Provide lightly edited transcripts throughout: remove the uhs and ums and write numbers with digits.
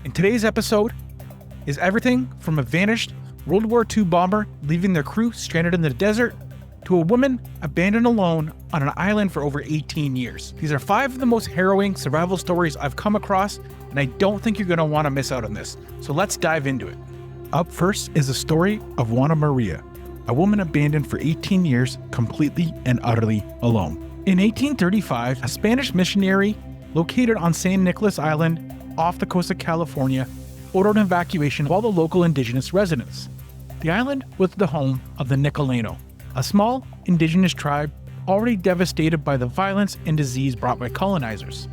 In today's episode is everything from a vanished World War II bomber leaving their crew stranded in the desert to a woman abandoned alone on an island for over 18 years. These are 5 of the most harrowing survival stories I've come across, and I don't think you're going to want to miss out on this. So let's dive into it. Up first is the story of Juana Maria, a woman abandoned for 18 years, completely and utterly alone. In 1835, a Spanish missionary located on San Nicolas Island off the coast of California ordered evacuation of all the local indigenous residents. The island was the home of the Nicoleno, a small indigenous tribe already devastated by the violence and disease brought by colonizers.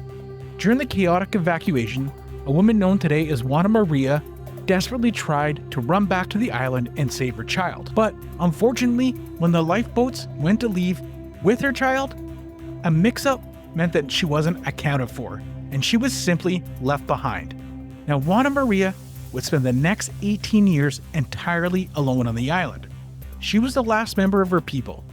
During the chaotic evacuation, a woman known today as Juana Maria desperately tried to run back to the island and save her child. But unfortunately, when the lifeboats went to leave with her child, a mix-up meant that she wasn't accounted for, and she was simply left behind. Now, Juana Maria would spend the next 18 years entirely alone on the island. She was the last member of her people.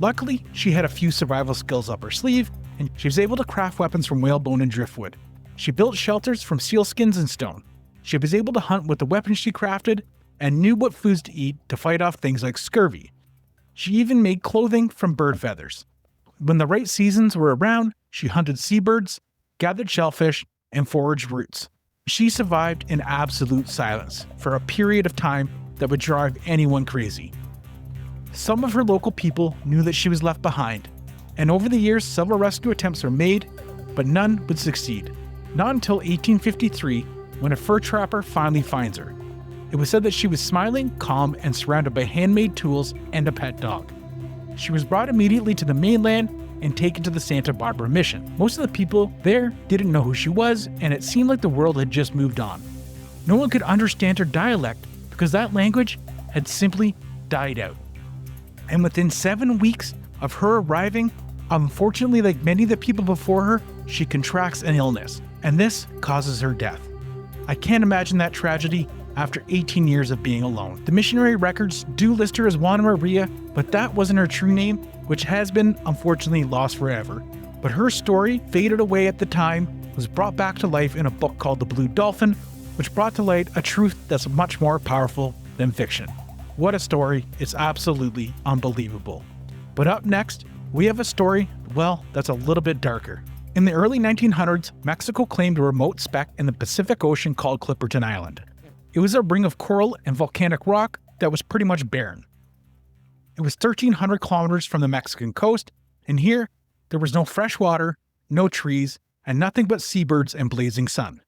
Luckily, she had a few survival skills up her sleeve, and she was able to craft weapons from whalebone and driftwood. She built shelters from seal skins and stone. She was able to hunt with the weapons she crafted and knew what foods to eat to fight off things like scurvy. She even made clothing from bird feathers. When the right seasons were around, she hunted seabirds, gathered shellfish, and foraged roots. She survived in absolute silence for a period of time that would drive anyone crazy. Some of her local people knew that she was left behind, and over the years several rescue attempts were made, but none would succeed. Not until 1853, when a fur trapper finally finds her. It was said that she was smiling, calm, and surrounded by handmade tools and a pet dog. She was brought immediately to the mainland and taken to the Santa Barbara mission. Most of the people there didn't know who she was, and it seemed like the world had just moved on. No one could understand her dialect because that language had simply died out. And within 7 weeks of her arriving, unfortunately, like many of the people before her, she contracts an illness, and this causes her death. I can't imagine that tragedy after 18 years of being alone. The missionary records do list her as Juana Maria, but that wasn't her true name, which has been unfortunately lost forever. But her story, faded away at the time, was brought back to life in a book called The Blue Dolphin, which brought to light a truth that's much more powerful than fiction. What a story, it's absolutely unbelievable. But up next, we have a story, well, that's a little bit darker. In the early 1900s, Mexico claimed a remote speck in the Pacific Ocean called Clipperton Island. It was a ring of coral and volcanic rock that was pretty much barren. It was 1,300 kilometers from the Mexican coast, and here, there was no fresh water, no trees, and nothing but seabirds and blazing sun.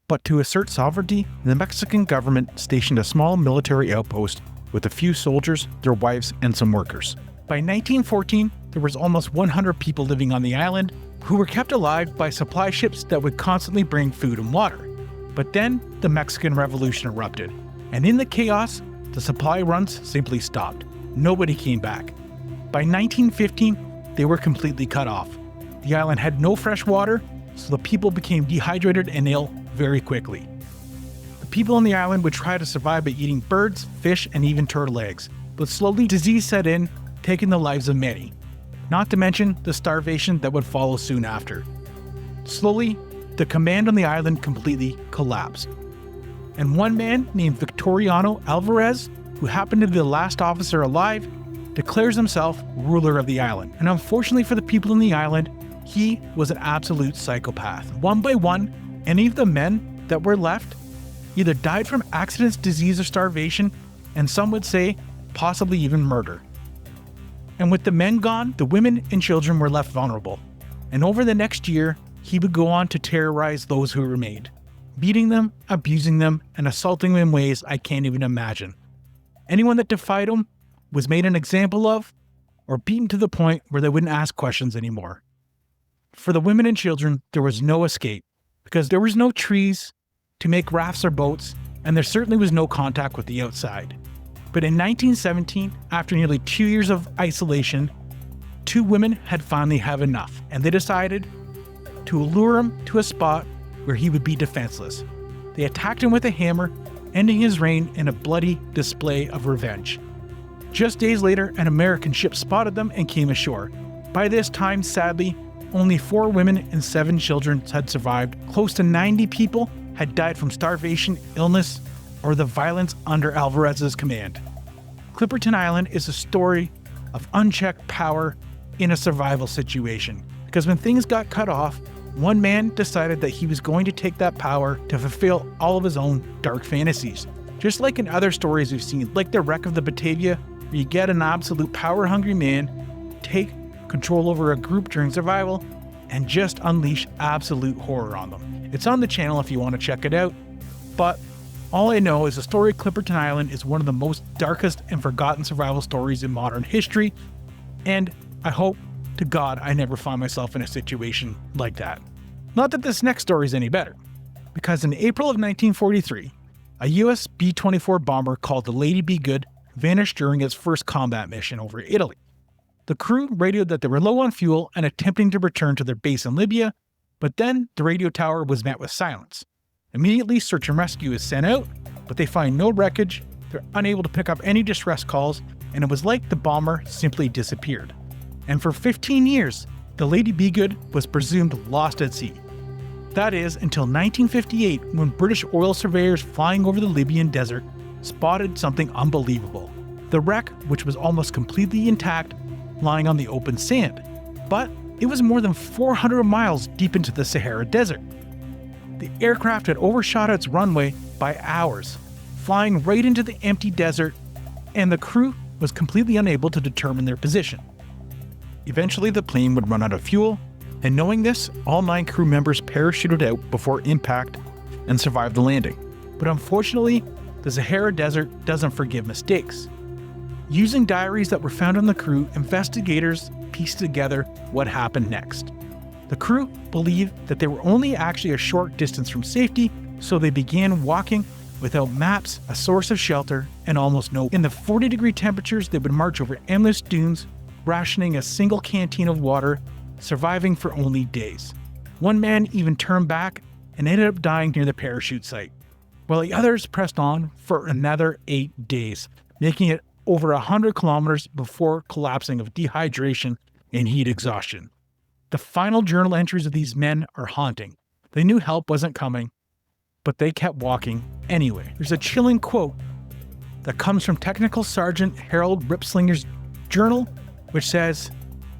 But to assert sovereignty, the Mexican government stationed a small military outpost with a few soldiers, their wives, and some workers. By 1914, there was almost 100 people living on the island who were kept alive by supply ships that would constantly bring food and water. But then, the Mexican Revolution erupted, and in the chaos, the supply runs simply stopped. Nobody came back. By 1915, they were completely cut off. The island had no fresh water, so the people became dehydrated and ill very quickly. The people on the island would try to survive by eating birds, fish, and even turtle eggs, but slowly disease set in, taking the lives of many. Not to mention the starvation that would follow soon after. Slowly, the command on the island completely collapsed. And one man named Victoriano Alvarez, who happened to be the last officer alive, declares himself ruler of the island. And unfortunately for the people in the island, he was an absolute psychopath. One by one, any of the men that were left either died from accidents, disease, or starvation, and some would say possibly even murder. And with the men gone, the women and children were left vulnerable. And over the next year, he would go on to terrorize those who remained, beating them, abusing them, and assaulting them in ways I can't even imagine. Anyone that defied him was made an example of, or beaten to the point where they wouldn't ask questions anymore. For the women and children, there was no escape, because there was no trees to make rafts or boats, and there certainly was no contact with the outside. But in 1917, after nearly 2 years of isolation, 2 women had finally had enough, and they decided to lure him to a spot where he would be defenseless. They attacked him with a hammer, ending his reign in a bloody display of revenge. Just days later, an American ship spotted them and came ashore. By this time, sadly, only 4 women and 7 children had survived. Close to 90 people had died from starvation, illness, or the violence under Alvarez's command. Clipperton Island is a story of unchecked power in a survival situation, because when things got cut off, one man decided that he was going to take that power to fulfill all of his own dark fantasies. Just like in other stories we've seen, like the wreck of the Batavia, where you get an absolute power-hungry man take control over a group during survival and just unleash absolute horror on them. It's on the channel if you want to check it out, but all I know is the story of Clipperton Island is one of the most darkest and forgotten survival stories in modern history, and I hope to God I never find myself in a situation like that. Not that this next story is any better, because in April of 1943, a US B-24 bomber called the Lady Be Good vanished during its first combat mission over Italy. The crew radioed that they were low on fuel and attempting to return to their base in Libya, but then the radio tower was met with silence. Immediately, search and rescue is sent out, but they find no wreckage, they're unable to pick up any distress calls, and it was like the bomber simply disappeared. And for 15 years, the Lady Be Good was presumed lost at sea. That is, until 1958, when British oil surveyors flying over the Libyan desert spotted something unbelievable. The wreck, which was almost completely intact, lying on the open sand. But it was more than 400 miles deep into the Sahara Desert. The aircraft had overshot its runway by hours, flying right into the empty desert, and the crew was completely unable to determine their position. Eventually, the plane would run out of fuel, and knowing this, all 9 crew members parachuted out before impact and survived the landing. But unfortunately, the Sahara Desert doesn't forgive mistakes. Using diaries that were found on the crew, investigators pieced together what happened next. The crew believed that they were only actually a short distance from safety, so they began walking without maps, a source of shelter, and almost no. In the 40-degree temperatures, they would march over endless dunes, rationing a single canteen of water, surviving for only days. One man even turned back and ended up dying near the parachute site, while the others pressed on for another 8 days, making it over 100 kilometers before collapsing of dehydration and heat exhaustion. The final journal entries of these men are haunting. They knew help wasn't coming, but they kept walking anyway. There's a chilling quote that comes from Technical Sergeant Harold Ripslinger's journal, which says,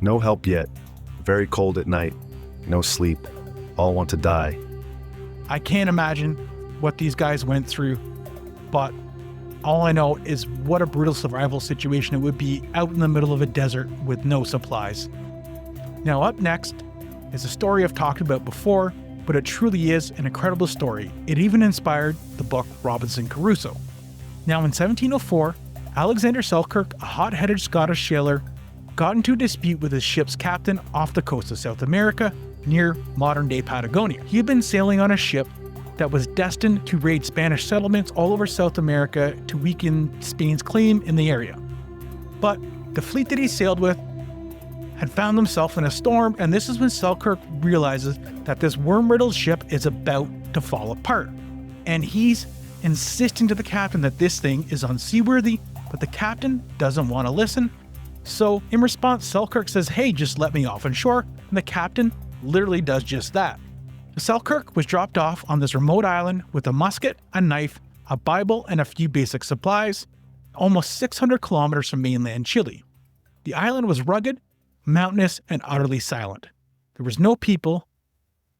"No help yet. Very cold at night. No sleep. All want to die." I can't imagine what these guys went through, but all I know is what a brutal survival situation it would be out in the middle of a desert with no supplies. Now up next is a story I've talked about before, but it truly is an incredible story. It even inspired the book Robinson Crusoe. Now in 1704, Alexander Selkirk, a hot-headed Scottish sailor, got into a dispute with his ship's captain off the coast of South America near modern-day Patagonia. He had been sailing on a ship that was destined to raid Spanish settlements all over South America to weaken Spain's claim in the area. But the fleet that he sailed with had found themselves in a storm, and this is when Selkirk realizes that this worm-riddled ship is about to fall apart. And he's insisting to the captain that this thing is unseaworthy, but the captain doesn't want to listen. So in response, Selkirk says, "Hey, just let me off on shore," and the captain literally does just that. Selkirk was dropped off on this remote island with a musket, a knife, a Bible, and a few basic supplies, almost 600 kilometers from mainland Chile. The island was rugged, mountainous, and utterly silent. There was no people,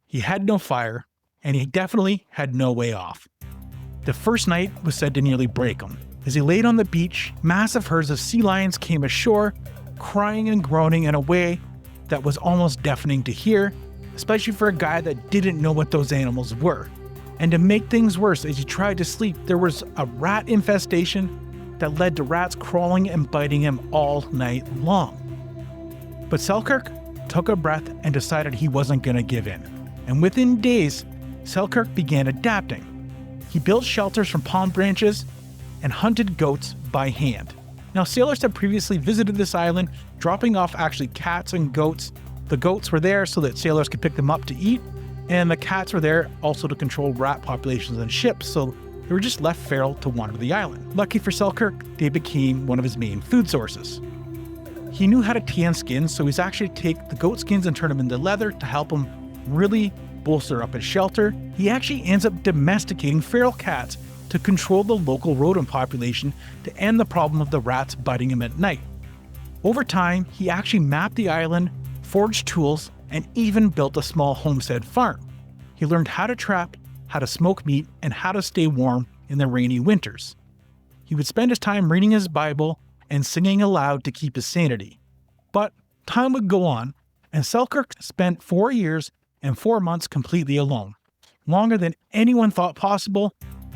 he had no fire, and he definitely had no way off. The first night was said to nearly break him. As he laid on the beach, massive herds of sea lions came ashore, crying and groaning in a way that was almost deafening to hear, especially for a guy that didn't know what those animals were. And to make things worse, as he tried to sleep, there was a rat infestation that led to rats crawling and biting him all night long. But Selkirk took a breath and decided he wasn't going to give in. And within days, Selkirk began adapting. He built shelters from palm branches and hunted goats by hand. Now, sailors had previously visited this island, dropping off actually cats and goats. The goats were there so that sailors could pick them up to eat, and the cats were there also to control rat populations on ships, so they were just left feral to wander the island. Lucky for Selkirk, they became one of his main food sources. He knew how to tan skins, so he's actually take the goat skins and turn them into leather to help him really bolster up his shelter, he actually ends up domesticating feral cats to control the local rodent population to end the problem of the rats biting him at night. Over time, he actually mapped the island, forged tools, and even built a small homestead farm. He learned how to trap, how to smoke meat, and how to stay warm in the rainy winters. He would spend his time reading his Bible and singing aloud to keep his sanity. But time would go on, and Selkirk spent 4 years and 4 months completely alone, longer than anyone thought possible,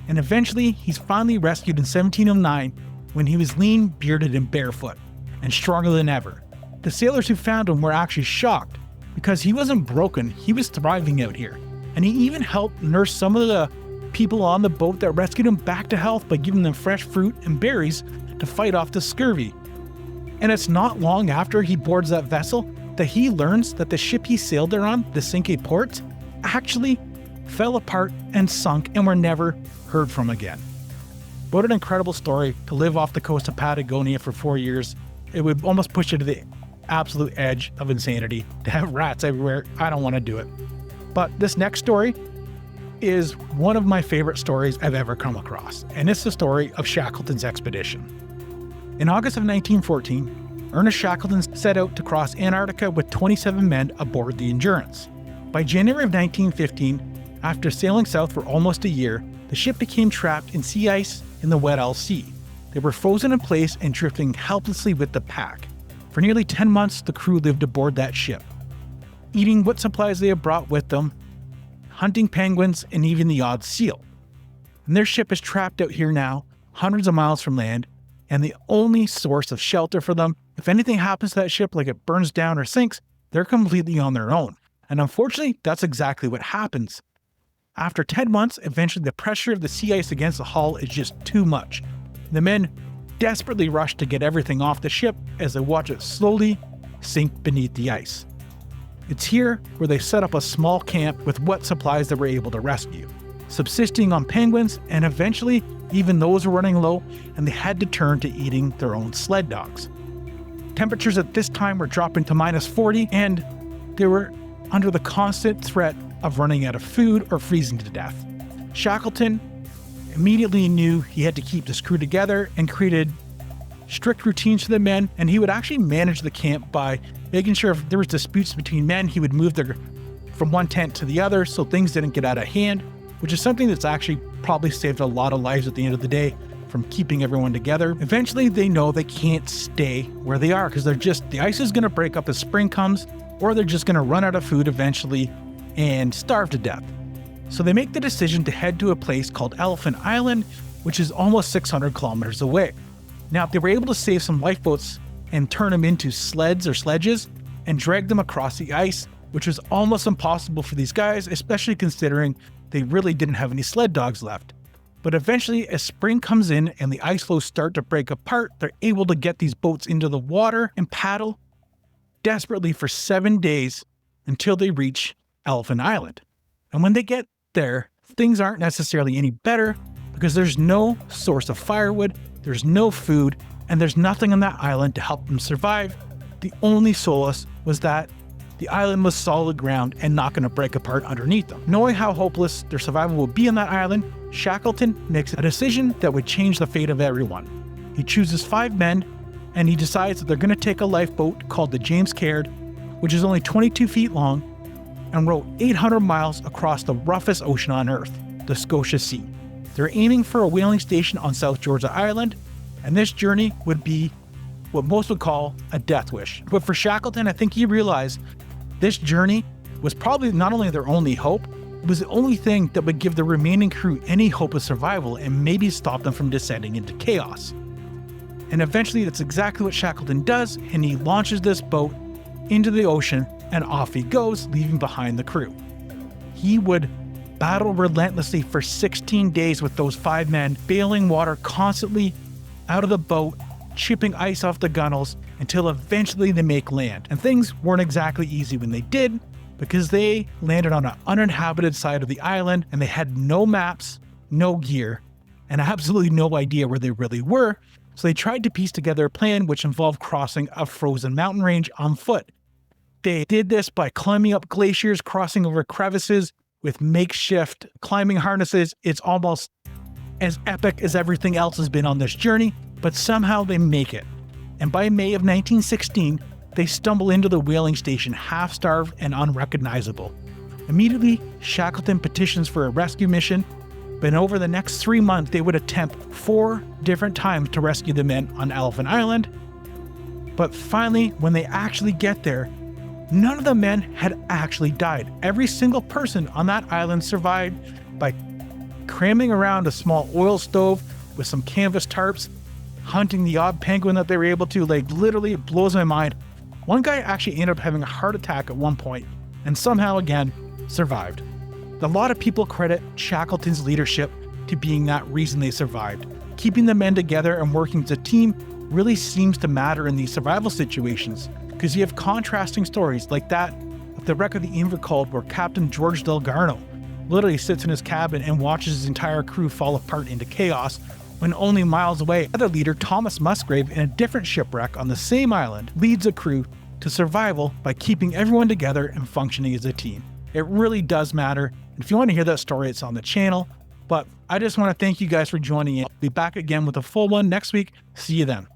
and eventually he's finally rescued in 1709 when he was lean, bearded, and barefoot, and stronger than ever. The sailors who found him were actually shocked, because he wasn't broken, he was thriving out here, and he even helped nurse some of the people on the boat that rescued him back to health by giving them fresh fruit and berries to fight off the scurvy. And it's not long after he boards that vessel that he learns that the ship he sailed there on, the Cinque Ports, actually fell apart and sunk and were never heard from again. What an incredible story to live off the coast of Patagonia for 4 years. It would almost push you to the absolute edge of insanity to have rats everywhere. I don't want to do it. But this next story is one of my favorite stories I've ever come across, and it's the story of Shackleton's expedition. In August of 1914, Ernest Shackleton set out to cross Antarctica with 27 men aboard the Endurance. By January of 1915, after sailing south for almost a year, the ship became trapped in sea ice in the Weddell Sea. They were frozen in place and drifting helplessly with the pack. For nearly 10 months, the crew lived aboard that ship, eating what supplies they had brought with them, hunting penguins, and even the odd seal. And their ship is trapped out here now, hundreds of miles from land, and the only source of shelter for them, if anything happens to that ship, like it burns down or sinks, they're completely on their own. And unfortunately, that's exactly what happens. After 10 months, eventually the pressure of the sea ice against the hull is just too much. The men desperately rush to get everything off the ship as they watch it slowly sink beneath the ice. It's here where they set up a small camp with what supplies they were able to rescue, subsisting on penguins, and eventually even those were running low and they had to turn to eating their own sled dogs. Temperatures at this time were dropping to -40 and they were under the constant threat of running out of food or freezing to death. Shackleton immediately knew he had to keep this crew together and created strict routines for the men, and he would actually manage the camp by making sure if there was disputes between men, he would move from one tent to the other so things didn't get out of hand, which is something that's actually probably saved a lot of lives at the end of the day from keeping everyone together. Eventually, they know they can't stay where they are because the ice is going to break up as spring comes, or they're just going to run out of food eventually and starve to death. So they make the decision to head to a place called Elephant Island, which is almost 600 kilometers away. Now, if they were able to save some lifeboats and turn them into sleds or sledges and drag them across the ice, which was almost impossible for these guys, especially considering they really didn't have any sled dogs left. But eventually, as spring comes in and the ice floes start to break apart, they're able to get these boats into the water and paddle desperately for 7 days until they reach Elephant Island. And when they get there, things aren't necessarily any better because there's no source of firewood, there's no food, and there's nothing on that island to help them survive. The only solace was that the island was solid ground and not going to break apart underneath them. Knowing how hopeless their survival would be on that island, Shackleton makes a decision that would change the fate of everyone. He chooses 5 men, and he decides that they're going to take a lifeboat called the James Caird, which is only 22 feet long, and row 800 miles across the roughest ocean on Earth, the Scotia Sea. They're aiming for a whaling station on South Georgia Island, and this journey would be what most would call a death wish. But for Shackleton, I think he realized this journey was probably not only their only hope, it was the only thing that would give the remaining crew any hope of survival and maybe stop them from descending into chaos. And eventually that's exactly what Shackleton does, and he launches this boat into the ocean and off he goes, leaving behind the crew. He would battle relentlessly for 16 days with those 5 men, bailing water constantly out of the boat, chipping ice off the gunnels until eventually they make land. And things weren't exactly easy when they did, because they landed on an uninhabited side of the island and they had no maps, no gear, and absolutely no idea where they really were. So they tried to piece together a plan which involved crossing a frozen mountain range on foot. They did this by climbing up glaciers, crossing over crevices with makeshift climbing harnesses. It's almost as epic as everything else has been on this journey, but somehow they make it. And by May of 1916, they stumble into the whaling station half-starved and unrecognizable. Immediately, Shackleton petitions for a rescue mission, but over the next 3 months, they would attempt 4 different times to rescue the men on Elephant Island. But finally, when they actually get there, none of the men had actually died. Every single person on that island survived by cramming around a small oil stove with some canvas tarps, hunting the odd penguin that they were able to. Like, literally, it blows my mind. One guy actually ended up having a heart attack at one point and somehow again survived. A lot of people credit Shackleton's leadership to being that reason they survived. Keeping the men together and working as a team really seems to matter in these survival situations, because you have contrasting stories like that of the wreck of the Invercauld, where Captain George Delgarno literally sits in his cabin and watches his entire crew fall apart into chaos, when only miles away, other leader Thomas Musgrave, in a different shipwreck on the same island, leads a crew to survival by keeping everyone together and functioning as a team. It really does matter. And if you want to hear that story, it's on the channel. But I just want to thank you guys for joining in. I'll be back again with a full one next week. See you then.